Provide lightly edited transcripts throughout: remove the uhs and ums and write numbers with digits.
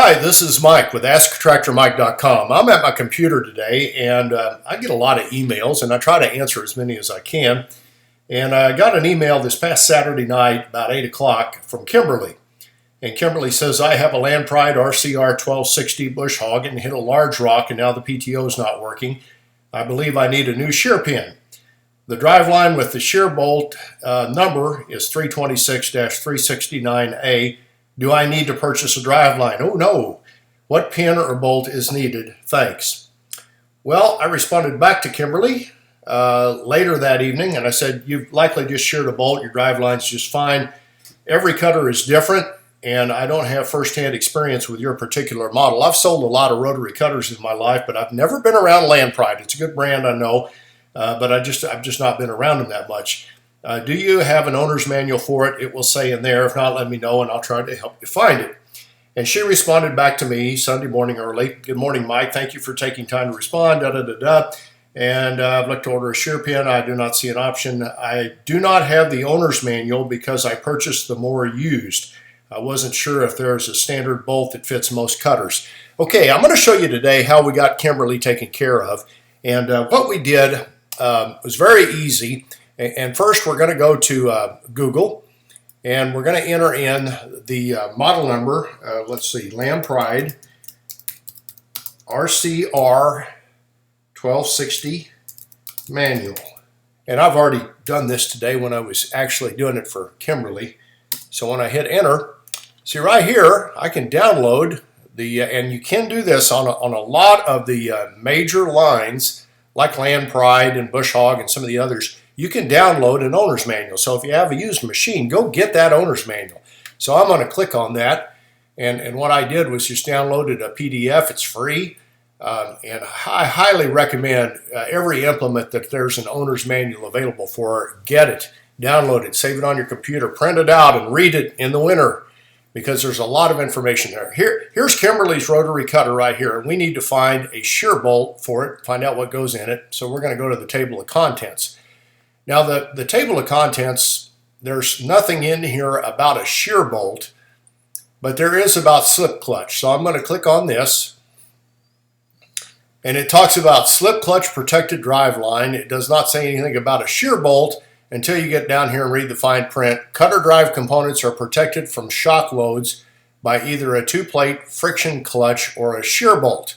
Hi, this is Mike with AskTractorMike.com. I'm at my computer today and I get a lot of emails and I try to answer as many as I can. And I got an email this past Saturday night about 8 o'clock from Kimberly. And Kimberly says, I have a Land Pride RCR 1260 bush hog and hit a large rock and now the PTO is not working. I believe I need a new shear pin. The drive line with the shear bolt number is 326-369A. Do I need to purchase a drive line? Oh no. What pin or bolt is needed? Thanks. Well, I responded back to Kimberly later that evening and I said, you've likely just sheared a bolt. Your drive line's just fine. Every cutter is different and I don't have firsthand experience with your particular model. I've sold a lot of rotary cutters in my life, but I've never been around Land Pride. It's a good brand, I know, but I've just not been around them that much. Do you have an owner's manual for it? It will say in there. If not, let me know and I'll try to help you find it. And she responded back to me Sunday morning early. Good morning, Mike. Thank you for taking time to respond. And I'd like to order a shear pin. I do not see an option. I do not have the owner's manual because I purchased the more used. I wasn't sure if there's a standard bolt that fits most cutters. Okay, I'm going to show you today how we got Kimberly taken care of. And what we did was very easy. And first we're going to go to Google and we're going to enter in the model number. Let's see, Land Pride RCR 1260 manual. And I've already done this today when I was actually doing it for Kimberly. So when I hit enter, see right here, I can download the, and you can do this on a lot of the major lines like Land Pride and Bush Hog and some of the others. You can download an owner's manual. So if you have a used machine, go get that owner's manual. So I'm going to click on that. And what I did was just downloaded a PDF. It's free. And I highly recommend every implement that there's an owner's manual available for, get it, download it, save it on your computer, print it out, and read it in the winter because there's a lot of information there. Here's Kimberly's rotary cutter right here. And we need to find a shear bolt for it, find out what goes in it. So we're going to go to the table of contents. Now the table of contents, there's nothing in here about a shear bolt, but there is about slip clutch. So I'm going to click on this. And it talks about slip clutch protected drive line. It does not say anything about a shear bolt until you get down here and read the fine print. Cutter drive components are protected from shock loads by either a two-plate friction clutch or a shear bolt.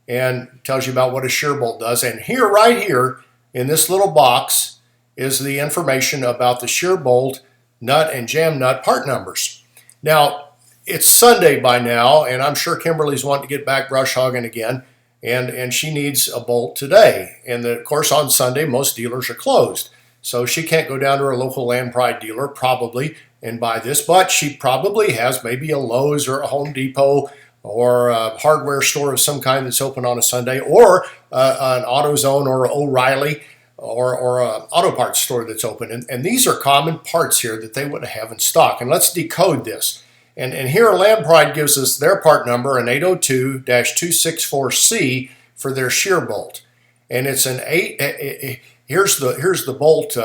And it tells you about what a shear bolt does. And here, right here, in this little box, is the information about the shear bolt, nut, and jam nut part numbers. Now, it's Sunday by now, and I'm sure Kimberly's wanting to get back brush hogging again, and she needs a bolt today. And of course, on Sunday, most dealers are closed. So she can't go down to her local Land Pride dealer, probably, and buy this, but she probably has maybe a Lowe's or a Home Depot or a hardware store of some kind that's open on a Sunday, or an AutoZone or O'Reilly, or an auto parts store that's open. And these are common parts here that they would have in stock. And let's decode this. And here Land Pride gives us their part number, an 802-264C for their shear bolt. And it's an here's the bolt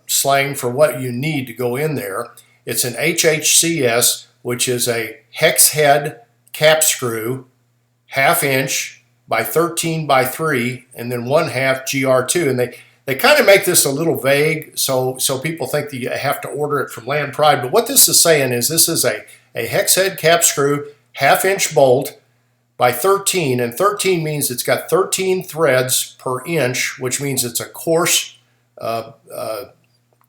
slang for what you need to go in there. It's an HHCS, which is a hex head cap screw, 1/2 inch by 13 by 3, and then 1/2 GR2. And they kind of make this a little vague, so people think that you have to order it from Land Pride. But what this is saying is this is a hex head cap screw, 1/2 inch bolt by 13, and 13 means it's got 13 threads per inch, which means it's a coarse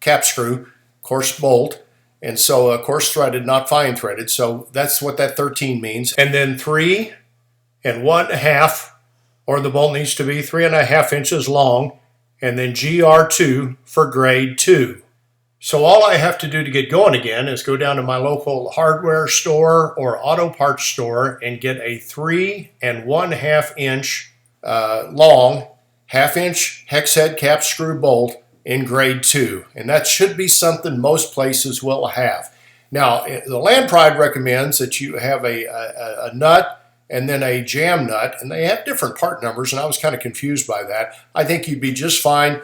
cap screw, coarse bolt. And so coarse threaded, not fine threaded. So that's what that 13 means. And then 3 1/2, or the bolt needs to be 3.5 inches long, and then GR2 for grade 2. So all I have to do to get going again is go down to my local hardware store or auto parts store and get a 3 1/2 inch long, 1/2 inch hex head cap screw bolt in grade 2. And that should be something most places will have. Now, the Land Pride recommends that you have a nut and then a jam nut, and they have different part numbers, and I was kind of confused by that. I think you'd be just fine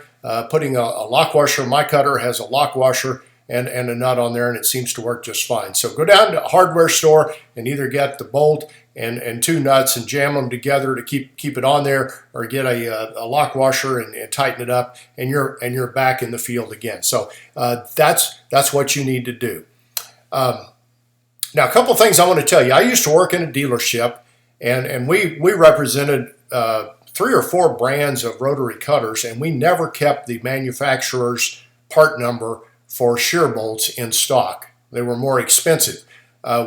putting a lock washer. My cutter has a lock washer and a nut on there, and it seems to work just fine. So go down to a hardware store and either get the bolt and 2 nuts and jam them together to keep it on there, or get a lock washer and tighten it up, and you're back in the field again. So that's what you need to do. Now, a couple of things I want to tell you. I used to work in a dealership, and we represented 3 or 4 brands of rotary cutters, and we never kept the manufacturer's part number for shear bolts in stock. They were more expensive.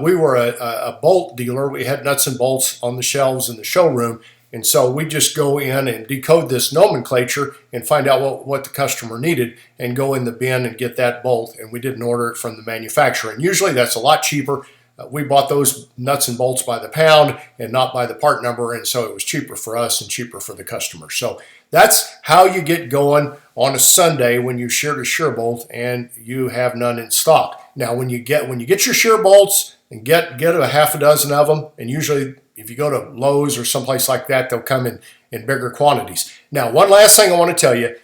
We were a bolt dealer. We had nuts and bolts on the shelves in the showroom, and so we just go in and decode this nomenclature and find out what the customer needed and go in the bin and get that bolt, and we didn't order it from the manufacturer. And usually that's a lot cheaper. We bought those nuts and bolts by the pound and not by the part number, and so it was cheaper for us and cheaper for the customer. So that's how you get going on a Sunday when you shear a shear bolt and you have none in stock. Now, when you get your shear bolts and get a half a dozen of them, and usually if you go to Lowe's or someplace like that, they'll come in bigger quantities. Now, one last thing I want to tell you.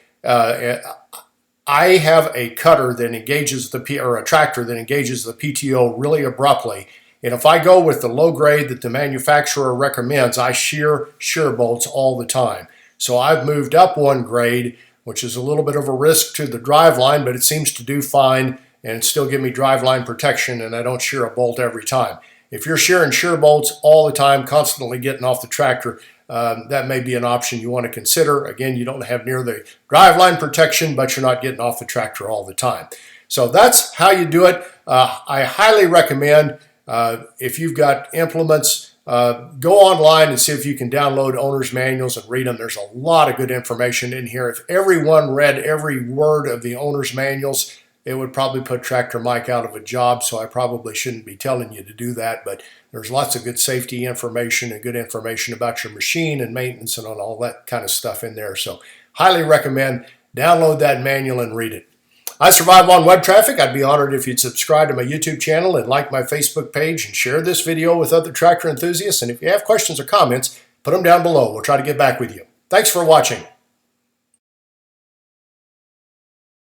I have a cutter that engages or a tractor that engages the PTO really abruptly. And if I go with the low grade that the manufacturer recommends, I shear bolts all the time. So I've moved up 1 grade, which is a little bit of a risk to the driveline, but it seems to do fine and still give me driveline protection, and I don't shear a bolt every time. If you're shearing shear bolts all the time, constantly getting off the tractor, that may be an option you want to consider. Again, you don't have near the driveline protection, but you're not getting off the tractor all the time. So that's how you do it. I highly recommend, if you've got implements, go online and see if you can download owner's manuals and read them. There's a lot of good information in here. If everyone read every word of the owner's manuals, it would probably put Tractor Mike out of a job, so I probably shouldn't be telling you to do that, but there's lots of good safety information and good information about your machine and maintenance and all that kind of stuff in there. So highly recommend download that manual and read it. I survive on web traffic. I'd be honored if you'd subscribe to my YouTube channel and like my Facebook page and share this video with other tractor enthusiasts. And if you have questions or comments, put them down below. We'll try to get back with you. Thanks for watching.